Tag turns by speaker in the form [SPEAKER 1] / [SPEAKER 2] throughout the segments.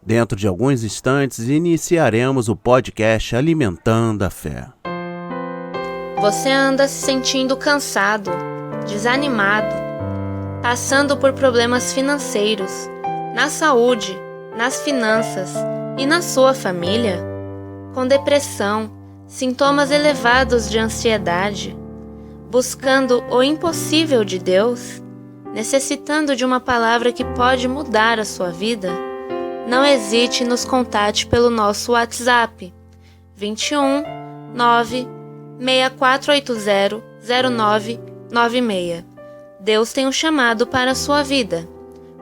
[SPEAKER 1] Dentro de alguns instantes, iniciaremos o podcast Alimentando a Fé.
[SPEAKER 2] Você anda se sentindo cansado, desanimado, passando por problemas financeiros, na saúde, nas finanças e na sua família? Com depressão, sintomas elevados de ansiedade, buscando o impossível de Deus, necessitando de uma palavra que pode mudar a sua vida? Não hesite e nos contate pelo nosso WhatsApp 21 9 6480 0996. Deus tem um chamado para a sua vida.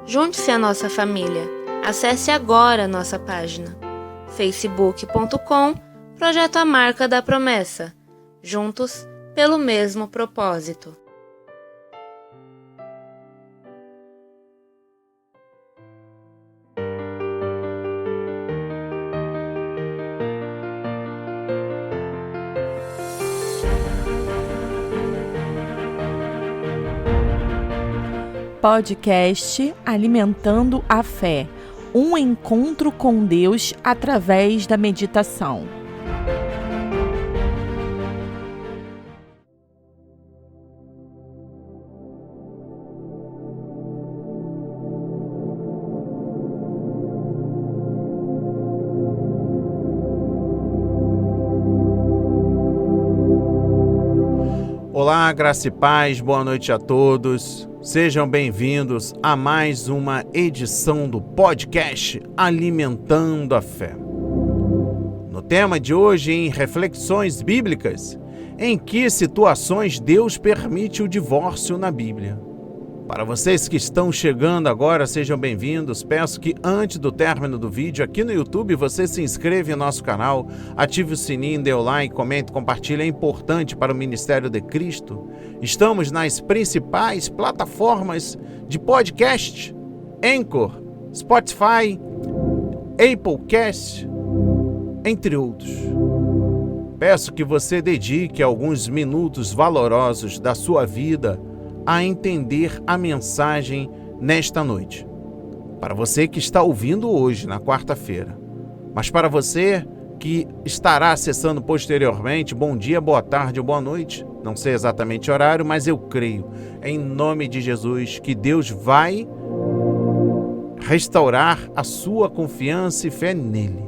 [SPEAKER 2] Junte-se à nossa família. Acesse agora a nossa página facebook.com Projeto A Marca da Promessa. Juntos pelo mesmo propósito.
[SPEAKER 3] Podcast Alimentando a Fé, um encontro com Deus através da meditação.
[SPEAKER 1] Olá, graça e paz, boa noite a todos. Sejam bem-vindos a mais uma edição do podcast Alimentando a Fé. No tema de hoje, em reflexões bíblicas, em que situações Deus permite o divórcio na Bíblia. Para vocês que estão chegando agora, sejam bem-vindos. Peço que antes do término do vídeo aqui no YouTube, você se inscreva em nosso canal, ative o sininho, dê o like, comente, compartilhe. É importante para o Ministério de Cristo. Estamos nas principais plataformas de podcast: Anchor, Spotify, Applecast, entre outros. Peço que você dedique alguns minutos valorosos da sua vida a entender a mensagem nesta noite. Para você que está ouvindo hoje, na quarta-feira, mas para você que estará acessando posteriormente, bom dia, boa tarde ou boa noite, não sei exatamente o horário, mas eu creio, em nome de Jesus, que Deus vai restaurar a sua confiança e fé nele,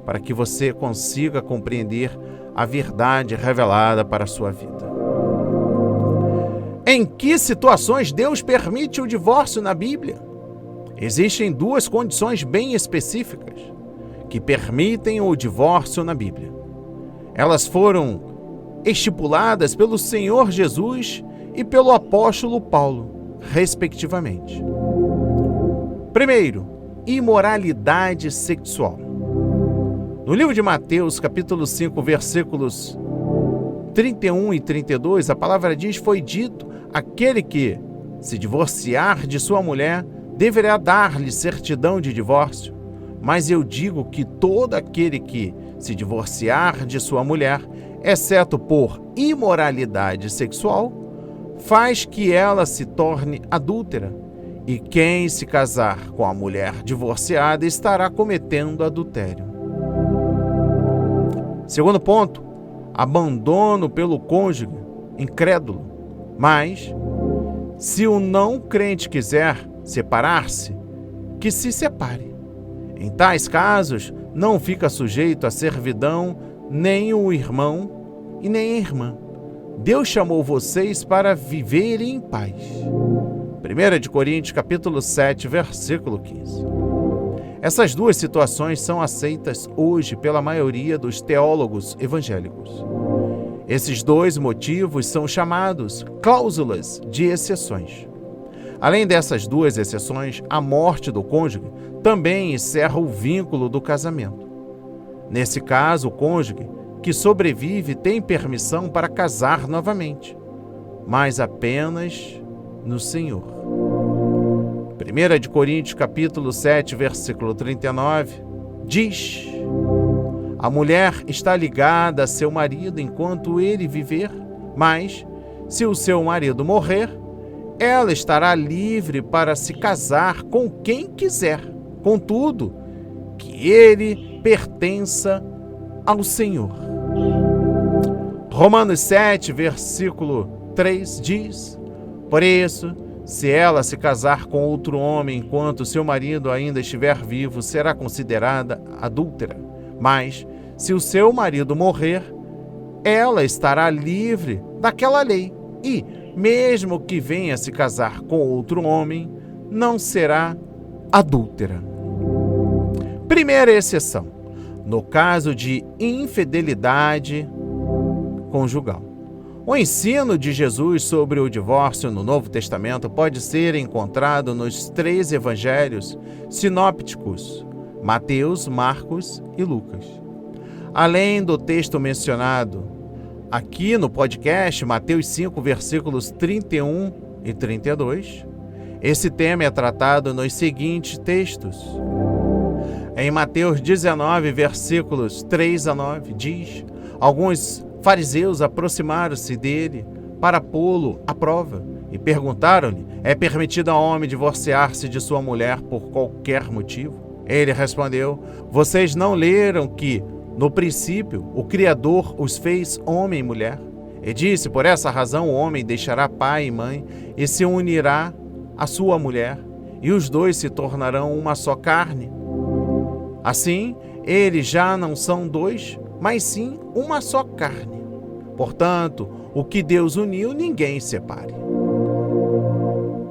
[SPEAKER 1] para que você consiga compreender a verdade revelada para a sua vida. Em que situações Deus permite o divórcio na Bíblia? Existem duas condições bem específicas que permitem o divórcio na Bíblia. Elas foram estipuladas pelo Senhor Jesus e pelo apóstolo Paulo, respectivamente. Primeiro, imoralidade sexual. No livro de Mateus, capítulo 5, versículos 31 e 32, a palavra diz: foi dito, aquele que se divorciar de sua mulher deverá dar-lhe certidão de divórcio. Mas eu digo que todo aquele que se divorciar de sua mulher, exceto por imoralidade sexual, faz que ela se torne adúltera. E quem se casar com a mulher divorciada estará cometendo adultério. Segundo ponto, abandono pelo cônjuge incrédulo. Mas, se o não crente quiser separar-se, que se separe. Em tais casos, não fica sujeito à servidão nem o irmão e nem a irmã. Deus chamou vocês para viverem em paz. 1 Coríntios, capítulo 7, versículo 15. Essas duas situações são aceitas hoje pela maioria dos teólogos evangélicos. Esses dois motivos são chamados cláusulas de exceções. Além dessas duas exceções, a morte do cônjuge também encerra o vínculo do casamento. Nesse caso, o cônjuge que sobrevive tem permissão para casar novamente, mas apenas no Senhor. 1 Coríntios, capítulo 7, versículo 39, diz: a mulher está ligada a seu marido enquanto ele viver, mas, se o seu marido morrer, ela estará livre para se casar com quem quiser. Contudo, que ele pertença ao Senhor. Romanos 7, versículo 3 diz: por isso, se ela se casar com outro homem enquanto seu marido ainda estiver vivo, será considerada adúltera. Mas, se o seu marido morrer, ela estará livre daquela lei e, mesmo que venha se casar com outro homem, não será adúltera. Primeira exceção, no caso de infidelidade conjugal. O ensino de Jesus sobre o divórcio no Novo Testamento pode ser encontrado nos 3 evangelhos sinópticos, Mateus, Marcos e Lucas. Além do texto mencionado aqui no podcast, Mateus 5, versículos 31 e 32, esse tema é tratado nos seguintes textos. Em Mateus 19, versículos 3 a 9, diz: alguns fariseus aproximaram-se dele para pô-lo à prova e perguntaram-lhe: é permitido ao homem divorciar-se de sua mulher por qualquer motivo? Ele respondeu: vocês não leram que, no princípio, o Criador os fez homem e mulher? E disse: por essa razão o homem deixará pai e mãe e se unirá à sua mulher, e os dois se tornarão uma só carne. Assim, eles já não são dois, mas sim uma só carne. Portanto, o que Deus uniu, ninguém separe.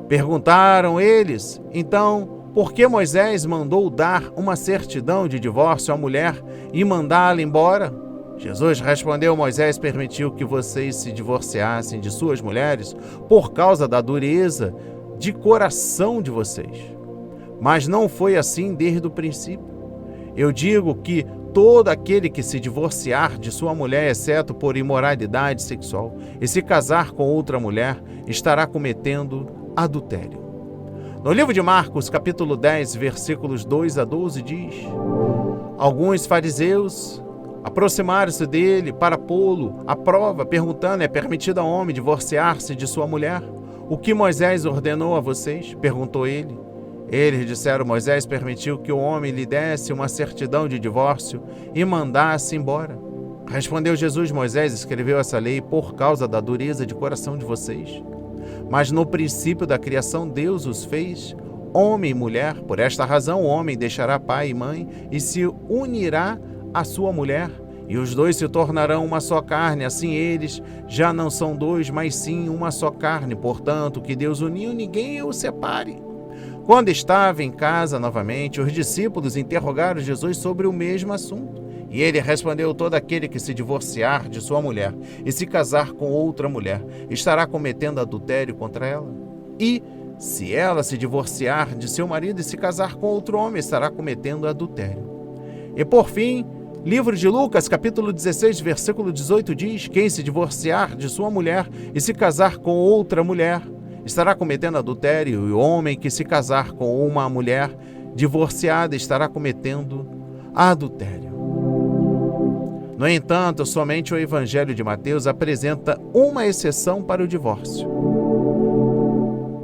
[SPEAKER 1] Perguntaram eles, então, por que Moisés mandou dar uma certidão de divórcio à mulher e mandá-la embora? Jesus respondeu: Moisés permitiu que vocês se divorciassem de suas mulheres por causa da dureza de coração de vocês. Mas não foi assim desde o princípio. Eu digo que todo aquele que se divorciar de sua mulher, exceto por imoralidade sexual, e se casar com outra mulher, estará cometendo adultério. No livro de Marcos, capítulo 10, versículos 2 a 12, diz: alguns fariseus aproximaram-se dele para pô-lo à prova, perguntando: é permitido ao homem divorciar-se de sua mulher? O que Moisés ordenou a vocês? Perguntou ele. Eles disseram: Moisés permitiu que o homem lhe desse uma certidão de divórcio e mandasse embora. Respondeu Jesus: Moisés escreveu essa lei por causa da dureza de coração de vocês. Mas no princípio da criação Deus os fez homem e mulher. Por esta razão o homem deixará pai e mãe e se unirá à sua mulher, e os dois se tornarão uma só carne. Assim eles já não são dois, mas sim uma só carne. Portanto, o que Deus uniu, ninguém o separe. Quando estava em casa novamente, os discípulos interrogaram Jesus sobre o mesmo assunto. E ele respondeu: todo aquele que se divorciar de sua mulher e se casar com outra mulher estará cometendo adultério contra ela. E, se ela se divorciar de seu marido e se casar com outro homem, estará cometendo adultério. E por fim, livro de Lucas, capítulo 16, versículo 18 diz: quem se divorciar de sua mulher e se casar com outra mulher estará cometendo adultério, e o homem que se casar com uma mulher divorciada estará cometendo adultério. No entanto, somente o Evangelho de Mateus apresenta uma exceção para o divórcio.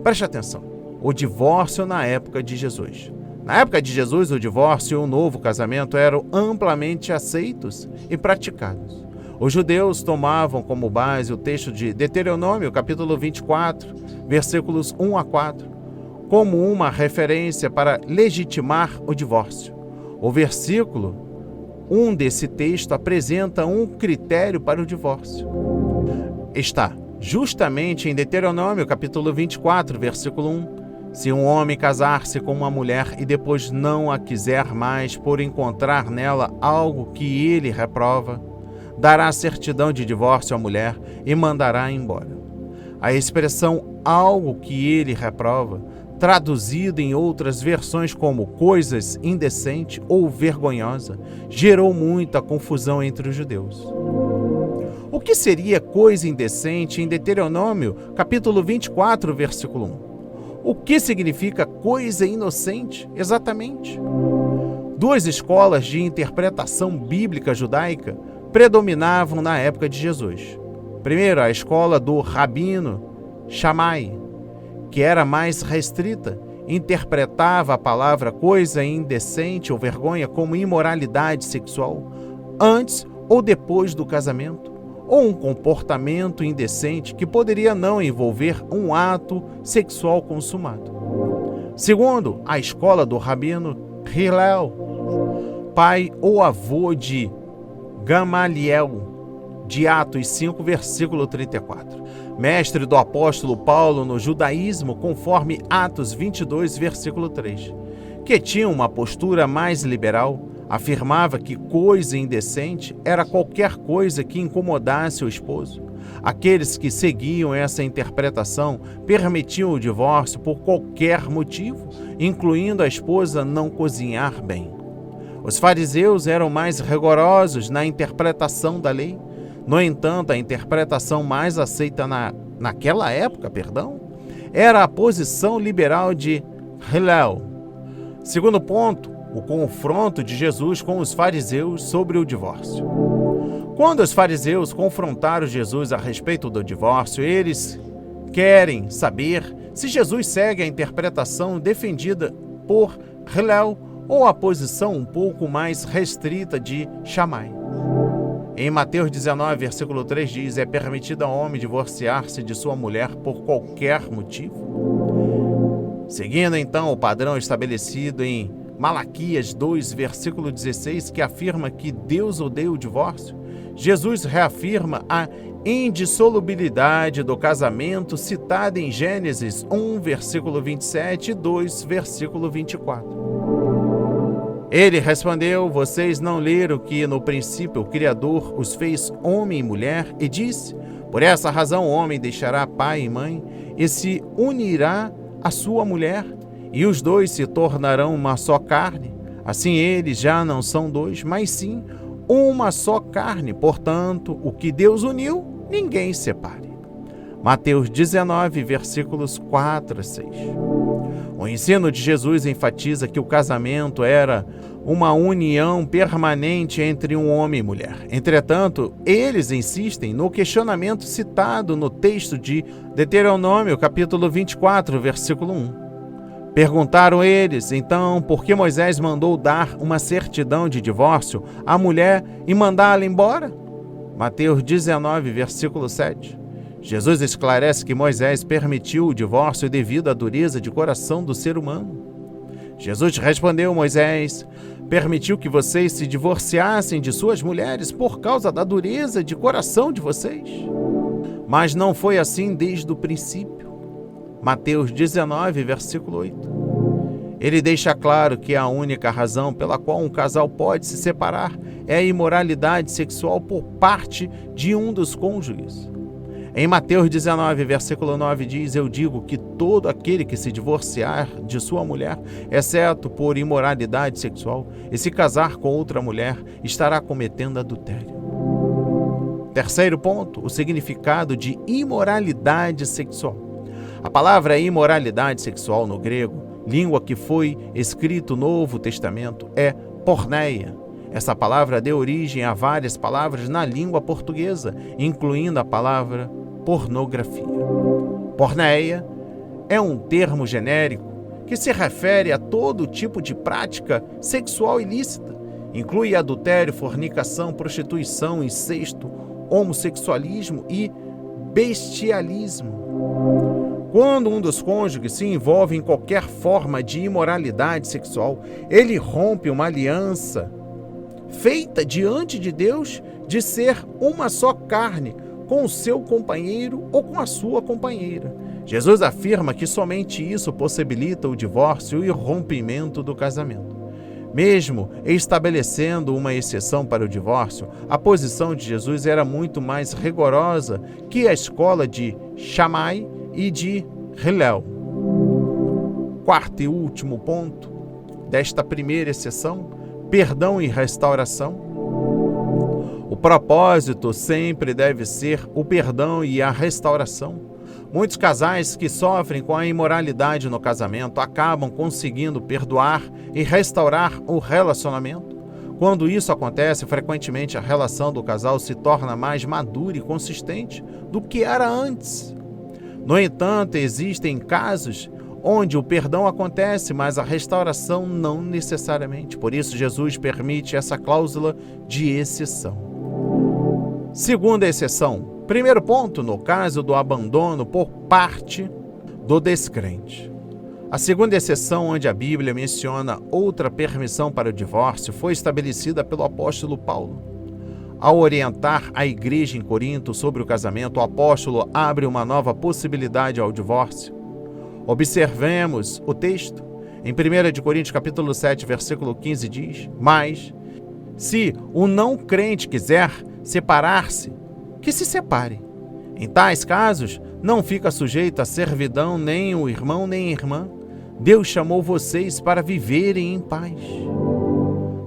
[SPEAKER 1] Preste atenção: o divórcio na época de Jesus. Na época de Jesus, o divórcio e o novo casamento eram amplamente aceitos e praticados. Os judeus tomavam como base o texto de Deuteronômio, capítulo 24, versículos 1 a 4, como uma referência para legitimar o divórcio. O versículo 1 desse texto apresenta um critério para o divórcio. Está justamente em Deuteronômio, capítulo 24, versículo 1. Se um homem casar-se com uma mulher e depois não a quiser mais por encontrar nela algo que ele reprova, dará certidão de divórcio à mulher e mandará embora. A expressão algo que ele reprova, traduzida em outras versões como coisas indecente ou vergonhosa, gerou muita confusão entre os judeus. O que seria coisa indecente em Deuteronômio, capítulo 24, versículo 1? O que significa coisa inocente, exatamente? Duas escolas de interpretação bíblica judaica predominavam na época de Jesus. Primeiro, a escola do Rabino Shammai, que era mais restrita interpretava a palavra coisa indecente ou vergonha como imoralidade sexual antes ou depois do casamento, ou um comportamento indecente que poderia não envolver um ato sexual consumado. Segundo a escola do rabino Hillel, pai ou avô de Gamaliel, de Atos 5, versículo 34, mestre do apóstolo Paulo no judaísmo, conforme Atos 22, versículo 3, que tinha uma postura mais liberal, afirmava que coisa indecente era qualquer coisa que incomodasse o esposo. Aqueles que seguiam essa interpretação permitiam o divórcio por qualquer motivo, incluindo a esposa não cozinhar bem. Os fariseus eram mais rigorosos na interpretação da lei. No entanto, a interpretação mais aceita naquela época, era a posição liberal de Hillel. Segundo ponto, o confronto de Jesus com os fariseus sobre o divórcio. Quando os fariseus confrontaram Jesus a respeito do divórcio, eles querem saber se Jesus segue a interpretação defendida por Hillel ou a posição um pouco mais restrita de Shammai. Em Mateus 19, versículo 3 diz: é permitido ao homem divorciar-se de sua mulher por qualquer motivo. Seguindo então o padrão estabelecido em Malaquias 2, versículo 16, que afirma que Deus odeia o divórcio, Jesus reafirma a indissolubilidade do casamento citada em Gênesis 1, versículo 27 e 2, versículo 24. Ele respondeu: vocês não leram que no princípio o Criador os fez homem e mulher e disse: por essa razão o homem deixará pai e mãe e se unirá à sua mulher e os dois se tornarão uma só carne. Assim eles já não são dois, mas sim uma só carne. Portanto, o que Deus uniu, ninguém separe. Mateus 19, versículos 4 a 6. O ensino de Jesus enfatiza que o casamento era uma união permanente entre um homem e mulher. Entretanto, eles insistem no questionamento citado no texto de Deuteronômio, capítulo 24, versículo 1. Perguntaram eles, então, por que Moisés mandou dar uma certidão de divórcio à mulher e mandá-la embora? Mateus 19, versículo 7. Jesus esclarece que Moisés permitiu o divórcio devido à dureza de coração do ser humano. Jesus respondeu: Moisés permitiu que vocês se divorciassem de suas mulheres por causa da dureza de coração de vocês. Mas não foi assim desde o princípio. Mateus 19, versículo 8. Ele deixa claro que a única razão pela qual um casal pode se separar é a imoralidade sexual por parte de um dos cônjuges. Em Mateus 19, versículo 9 diz: eu digo que todo aquele que se divorciar de sua mulher, exceto por imoralidade sexual, e se casar com outra mulher, estará cometendo adultério. Terceiro ponto, o significado de imoralidade sexual. A palavra imoralidade sexual no grego, língua que foi escrito o Novo Testamento, é porneia. Essa palavra deu origem a várias palavras na língua portuguesa, incluindo a palavra pornografia. Porneia é um termo genérico que se refere a todo tipo de prática sexual ilícita. Inclui adultério, fornicação, prostituição, incesto, homossexualismo e bestialismo. Quando um dos cônjuges se envolve em qualquer forma de imoralidade sexual, ele rompe uma aliança feita diante de Deus de ser uma só carne com o seu companheiro ou com a sua companheira. Jesus afirma que somente isso possibilita o divórcio e o rompimento do casamento. Mesmo estabelecendo uma exceção para o divórcio, a posição de Jesus era muito mais rigorosa que a escola de Shammai e de Hillel. Quarto e último ponto desta primeira exceção: perdão e restauração. O propósito sempre deve ser o perdão e a restauração. Muitos casais que sofrem com a imoralidade no casamento acabam conseguindo perdoar e restaurar o relacionamento. Quando isso acontece, frequentemente a relação do casal se torna mais madura e consistente do que era antes. No entanto, existem casos onde o perdão acontece, mas a restauração não necessariamente. Por isso, Jesus permite essa cláusula de exceção. Segunda exceção. Primeiro ponto, no caso do abandono por parte do descrente. A segunda exceção, onde a Bíblia menciona outra permissão para o divórcio, foi estabelecida pelo apóstolo Paulo. Ao orientar a igreja em Corinto sobre o casamento, o apóstolo abre uma nova possibilidade ao divórcio. Observemos o texto. Em 1 Coríntios capítulo 7, versículo 15 diz: Mas, se o não crente quiser separar-se, que se separe. Em tais casos, não fica sujeito à servidão nem o irmão nem a irmã. Deus chamou vocês para viverem em paz.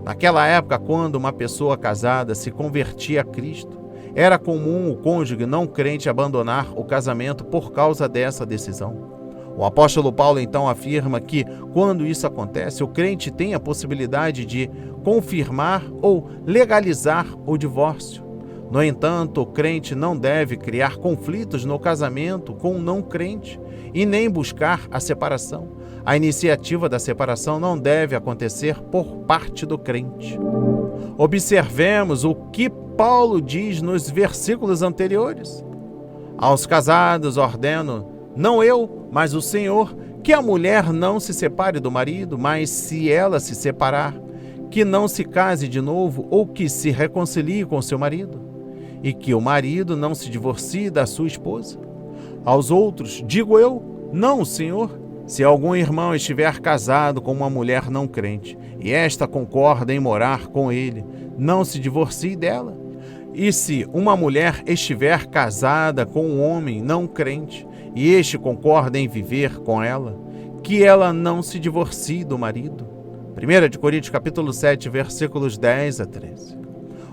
[SPEAKER 1] Naquela época, quando uma pessoa casada se convertia a Cristo, era comum o cônjuge não crente abandonar o casamento por causa dessa decisão. O apóstolo Paulo então afirma que, quando isso acontece, o crente tem a possibilidade de confirmar ou legalizar o divórcio. No entanto, o crente não deve criar conflitos no casamento com o não crente e nem buscar a separação. A iniciativa da separação não deve acontecer por parte do crente. Observemos o que Paulo diz nos versículos anteriores. Aos casados ordeno, não eu, mas o Senhor, que a mulher não se separe do marido, mas se ela se separar, que não se case de novo ou que se reconcilie com seu marido, e que o marido não se divorcie da sua esposa. Aos outros, digo eu, não o Senhor, se algum irmão estiver casado com uma mulher não crente, e esta concorda em morar com ele, não se divorcie dela. E se uma mulher estiver casada com um homem não crente, e este concorda em viver com ela, que ela não se divorcie do marido. 1 Coríntios capítulo 7, versículos 10 a 13.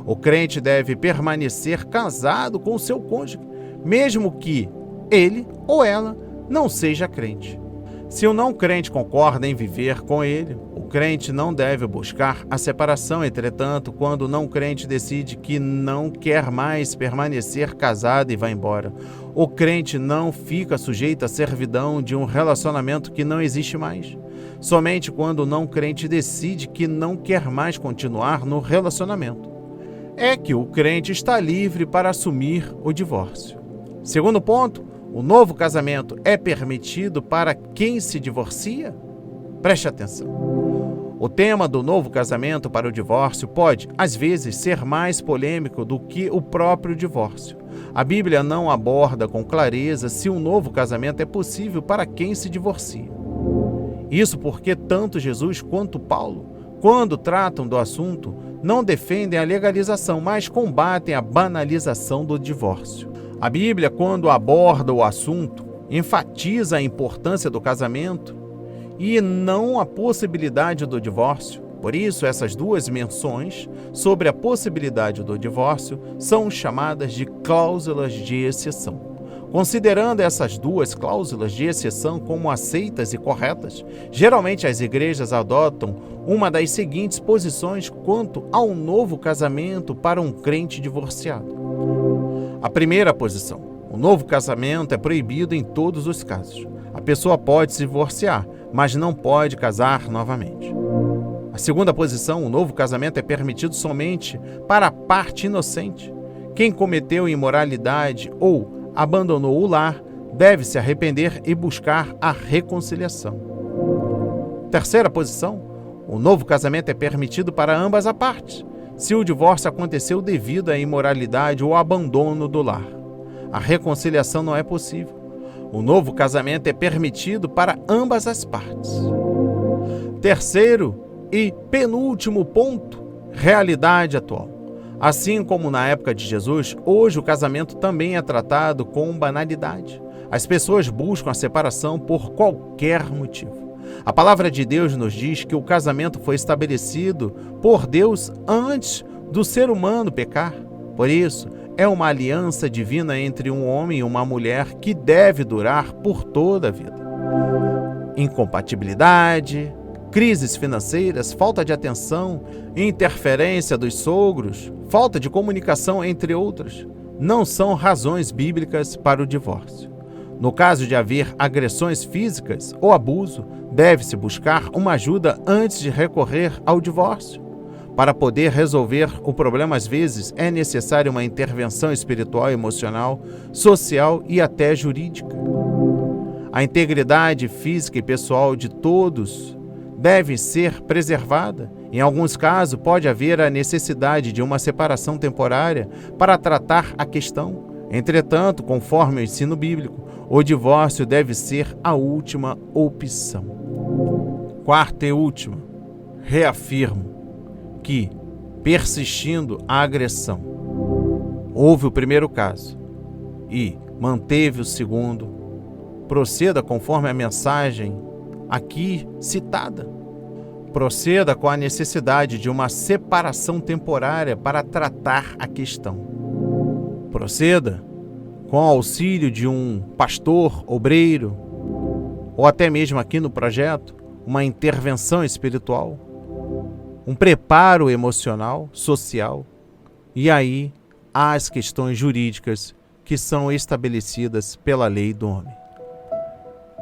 [SPEAKER 1] O crente deve permanecer casado com o seu cônjuge, mesmo que ele ou ela não seja crente. Se o não crente concorda em viver com ele, o crente não deve buscar a separação. Entretanto, quando o não crente decide que não quer mais permanecer casado e vai embora, o crente não fica sujeito à servidão de um relacionamento que não existe mais. Somente quando o não crente decide que não quer mais continuar no relacionamento, é que o crente está livre para assumir o divórcio. Segundo ponto, o novo casamento é permitido para quem se divorcia? Preste atenção. O tema do novo casamento para o divórcio pode, às vezes, ser mais polêmico do que o próprio divórcio. A Bíblia não aborda com clareza se um novo casamento é possível para quem se divorcia. Isso porque tanto Jesus quanto Paulo, quando tratam do assunto, não defendem a legalização, mas combatem a banalização do divórcio. A Bíblia, quando aborda o assunto, enfatiza a importância do casamento e não a possibilidade do divórcio. Por isso, essas duas menções sobre a possibilidade do divórcio são chamadas de cláusulas de exceção. Considerando essas duas cláusulas de exceção como aceitas e corretas, geralmente as igrejas adotam uma das seguintes posições quanto ao novo casamento para um crente divorciado. A primeira posição: o novo casamento é proibido em todos os casos. A pessoa pode se divorciar, mas não pode casar novamente. A segunda posição: o novo casamento é permitido somente para a parte inocente. Quem cometeu imoralidade ou abandonou o lar deve se arrepender e buscar a reconciliação. Terceira posição: o novo casamento é permitido para ambas as partes, se o divórcio aconteceu devido à imoralidade ou abandono do lar. A reconciliação não é possível. O novo casamento é permitido para ambas as partes. Terceiro e penúltimo ponto: realidade atual. Assim como na época de Jesus, hoje o casamento também é tratado com banalidade. As pessoas buscam a separação por qualquer motivo. A palavra de Deus nos diz que o casamento foi estabelecido por Deus antes do ser humano pecar. Por isso, é uma aliança divina entre um homem e uma mulher que deve durar por toda a vida. Incompatibilidade, crises financeiras, falta de atenção, interferência dos sogros, falta de comunicação, entre outras, não são razões bíblicas para o divórcio. No caso de haver agressões físicas ou abuso, deve-se buscar uma ajuda antes de recorrer ao divórcio. Para poder resolver o problema, às vezes, é necessária uma intervenção espiritual, emocional, social e até jurídica. A integridade física e pessoal de todos deve ser preservada. Em alguns casos, pode haver a necessidade de uma separação temporária para tratar a questão. Entretanto, conforme o ensino bíblico, o divórcio deve ser a última opção. Quarta e última, reafirmo que, persistindo a agressão, houve o primeiro caso e manteve o segundo, proceda conforme a mensagem aqui citada. Proceda com a necessidade de uma separação temporária para tratar a questão. Proceda com o auxílio de um pastor, obreiro, ou até mesmo aqui no projeto, uma intervenção espiritual, um preparo emocional, social, e aí há as questões jurídicas que são estabelecidas pela lei do homem.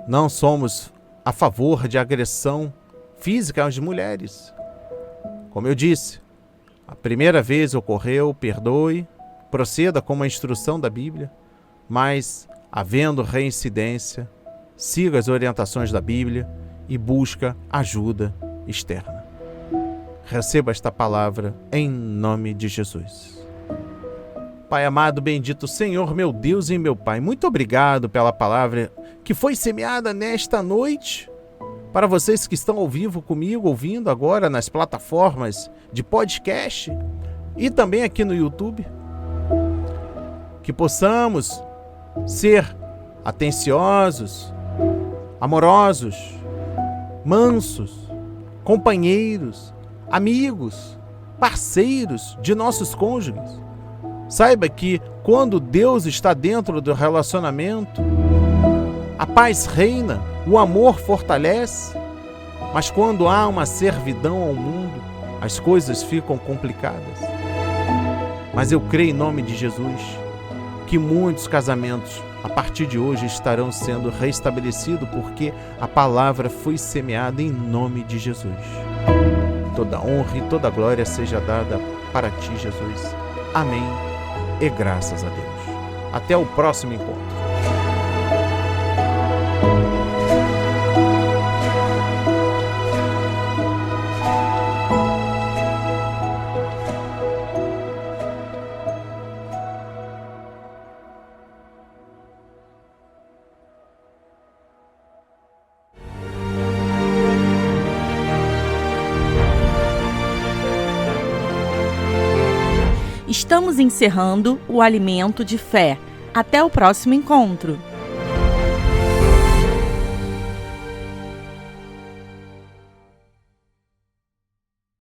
[SPEAKER 1] Não somos a favor de agressão física às mulheres. Como eu disse, a primeira vez ocorreu, perdoe, proceda com uma instrução da Bíblia, mas, havendo reincidência, siga as orientações da Bíblia e busca ajuda externa. Receba esta palavra em nome de Jesus. Pai amado, bendito Senhor, meu Deus e meu Pai, muito obrigado pela palavra que foi semeada nesta noite. Para vocês que estão ao vivo comigo, ouvindo agora nas plataformas de podcast e também aqui no YouTube, que possamos ser atenciosos, amorosos, mansos, companheiros, amigos, parceiros de nossos cônjuges. Saiba que quando Deus está dentro do relacionamento, a paz reina, o amor fortalece, mas quando há uma servidão ao mundo, as coisas ficam complicadas. Mas eu creio em nome de Jesus que muitos casamentos a partir de hoje estarão sendo restabelecidos porque a palavra foi semeada em nome de Jesus. Toda honra e toda glória seja dada para ti, Jesus. Amém e graças a Deus. Até o próximo encontro.
[SPEAKER 3] Estamos encerrando o Alimento de Fé. Até o próximo encontro.